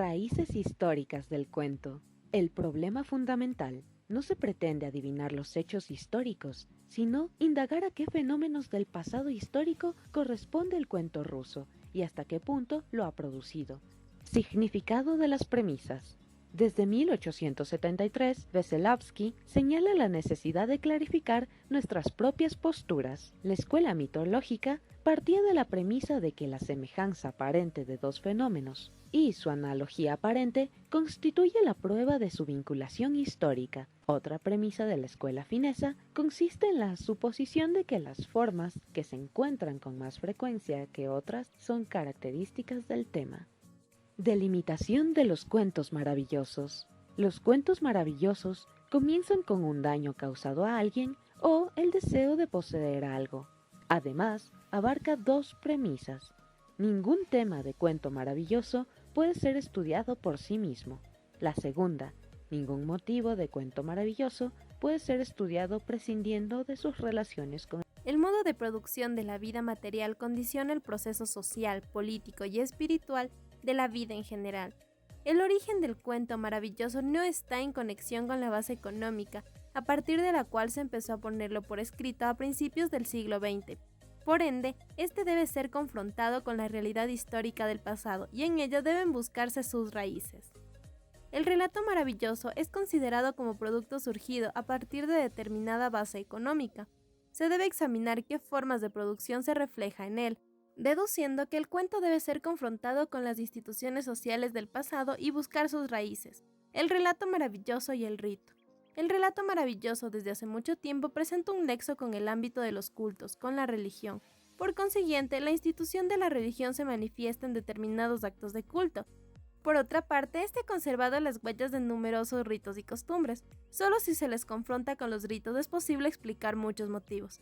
Raíces históricas del cuento. El problema fundamental no se pretende adivinar los hechos históricos, sino indagar a qué fenómenos del pasado histórico corresponde el cuento ruso y hasta qué punto lo ha producido. Significado de las premisas. Desde 1873, Veselavsky señala la necesidad de clarificar nuestras propias posturas. La escuela mitológica partía de la premisa de que la semejanza aparente de dos fenómenos y su analogía aparente constituye la prueba de su vinculación histórica. Otra premisa de la escuela finesa consiste en la suposición de que las formas que se encuentran con más frecuencia que otras son características del tema. Delimitación de los cuentos maravillosos. Los cuentos maravillosos comienzan con un daño causado a alguien o el deseo de poseer algo. Además, abarca dos premisas. Ningún tema de cuento maravilloso puede ser estudiado por sí mismo. La segunda, ningún motivo de cuento maravilloso puede ser estudiado prescindiendo de sus relaciones con el modo de producción de la vida material condiciona el proceso social, político y espiritual de la vida en general. El origen del cuento maravilloso no está en conexión con la base económica, a partir de la cual se empezó a ponerlo por escrito a principios del siglo XX. Por ende, este debe ser confrontado con la realidad histórica del pasado y en ello deben buscarse sus raíces. El relato maravilloso es considerado como producto surgido a partir de determinada base económica. Se debe examinar qué formas de producción se refleja en él, deduciendo que el cuento debe ser confrontado con las instituciones sociales del pasado y buscar sus raíces. El relato maravilloso y el rito. El relato maravilloso desde hace mucho tiempo presenta un nexo con el ámbito de los cultos, con la religión. Por consiguiente, la institución de la religión se manifiesta en determinados actos de culto. Por otra parte, este ha conservado las huellas de numerosos ritos y costumbres. Solo si se les confronta con los ritos es posible explicar muchos motivos.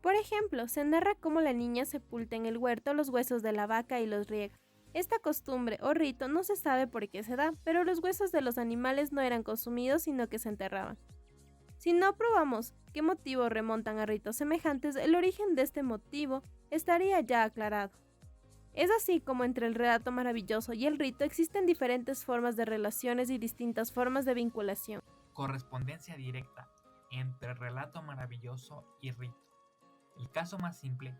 Por ejemplo, se narra cómo la niña sepulta en el huerto los huesos de la vaca y los riega. Esta costumbre o rito no se sabe por qué se da, pero los huesos de los animales no eran consumidos sino que se enterraban. Si no probamos qué motivos remontan a ritos semejantes, el origen de este motivo estaría ya aclarado. Es así como entre el relato maravilloso y el rito existen diferentes formas de relaciones y distintas formas de vinculación. Correspondencia directa entre relato maravilloso y rito. El caso más simple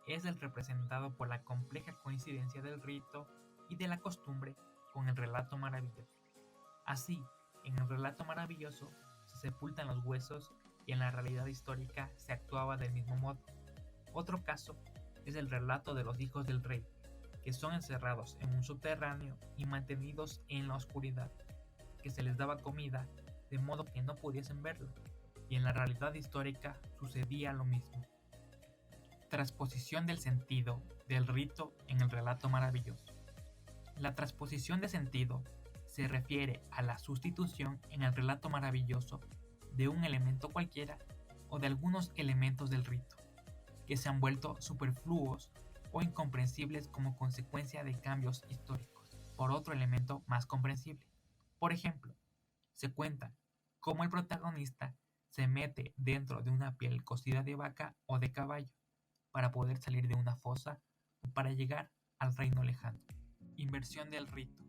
es el representado por la compleja coincidencia del rito y de la costumbre con el relato maravilloso. Así, en el relato maravilloso se sepultan los huesos y en la realidad histórica se actuaba del mismo modo. Otro caso es el relato de los hijos del rey, que son encerrados en un subterráneo y mantenidos en la oscuridad, que se les daba comida de modo que no pudiesen verla, y en la realidad histórica sucedía lo mismo. Transposición del sentido del rito en el relato maravilloso. La transposición de sentido se refiere a la sustitución en el relato maravilloso de un elemento cualquiera o de algunos elementos del rito, que se han vuelto superfluos o incomprensibles como consecuencia de cambios históricos, por otro elemento más comprensible. Por ejemplo, se cuenta cómo el protagonista se mete dentro de una piel cocida de vaca o de caballo para poder salir de una fosa o para llegar al reino lejano. Inversión del rito.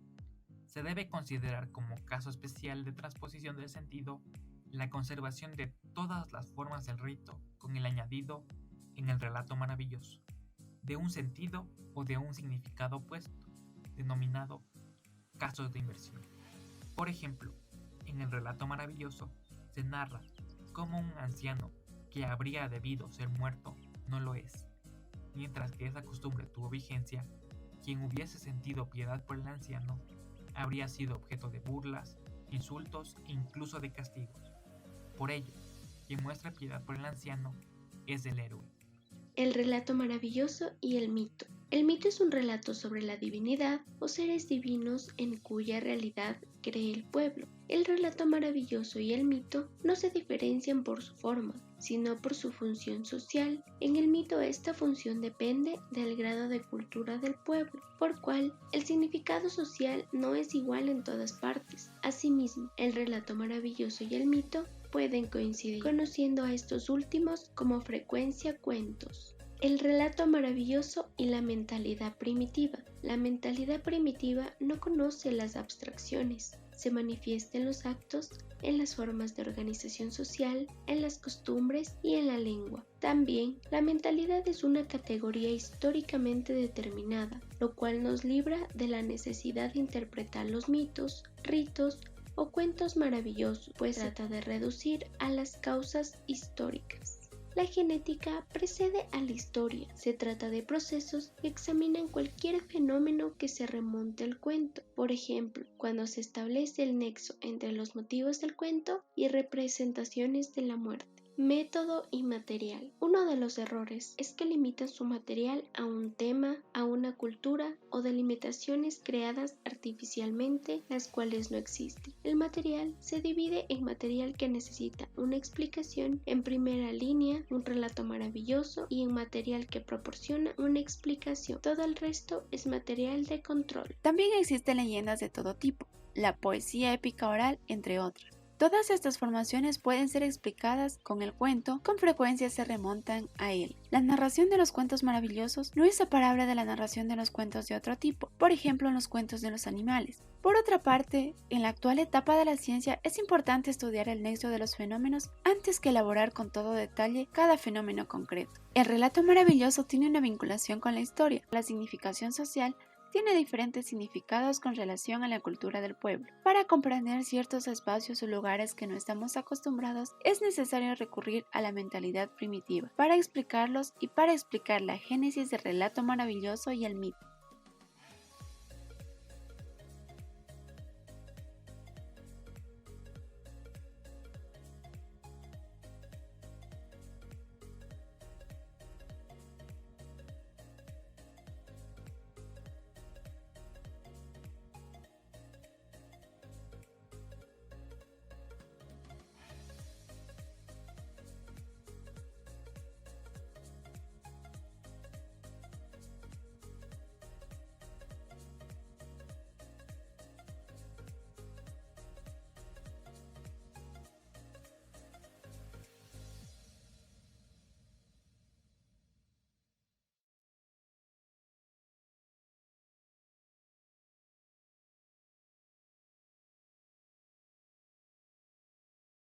Se debe considerar como caso especial de transposición del sentido la conservación de todas las formas del rito con el añadido en el relato maravilloso de un sentido o de un significado opuesto, denominado casos de inversión. Por ejemplo, en el relato maravilloso se narra cómo un anciano que habría debido ser muerto no lo es. Mientras que esa costumbre tuvo vigencia, quien hubiese sentido piedad por el anciano habría sido objeto de burlas, insultos e incluso de castigos. Por ello, quien muestra piedad por el anciano es el héroe. El relato maravilloso y el mito. El mito es un relato sobre la divinidad o seres divinos en cuya realidad cree el pueblo. El relato maravilloso y el mito no se diferencian por su forma, sino por su función social. En el mito esta función depende del grado de cultura del pueblo, por cual el significado social no es igual en todas partes. Asimismo, el relato maravilloso y el mito pueden coincidir, conociendo a estos últimos como frecuencia cuentos. El relato maravilloso y la mentalidad primitiva. La mentalidad primitiva no conoce las abstracciones, se manifiesta en los actos, en las formas de organización social, en las costumbres y en la lengua. También, la mentalidad es una categoría históricamente determinada, lo cual nos libra de la necesidad de interpretar los mitos, ritos o cuentos maravillosos, pues trata de reducir a las causas históricas. La genética precede a la historia. Se trata de procesos que examinan cualquier fenómeno que se remonte al cuento. Por ejemplo, cuando se establece el nexo entre los motivos del cuento y representaciones de la muerte. Método y material. Uno de los errores es que limitan su material a un tema, a una cultura o delimitaciones creadas artificialmente, las cuales no existen. El material se divide en material que necesita una explicación en primera línea, un relato maravilloso, y en material que proporciona una explicación. Todo el resto es material de control. También existen leyendas de todo tipo, la poesía épica oral, entre otras. Todas estas formaciones pueden ser explicadas con el cuento, con frecuencia se remontan a él. La narración de los cuentos maravillosos no es separable de la narración de los cuentos de otro tipo, por ejemplo en los cuentos de los animales. Por otra parte, en la actual etapa de la ciencia es importante estudiar el nexo de los fenómenos antes que elaborar con todo detalle cada fenómeno concreto. El relato maravilloso tiene una vinculación con la historia, la significación social, tiene diferentes significados con relación a la cultura del pueblo. Para comprender ciertos espacios o lugares que no estamos acostumbrados, es necesario recurrir a la mentalidad primitiva para explicarlos y para explicar la génesis del relato maravilloso y el mito.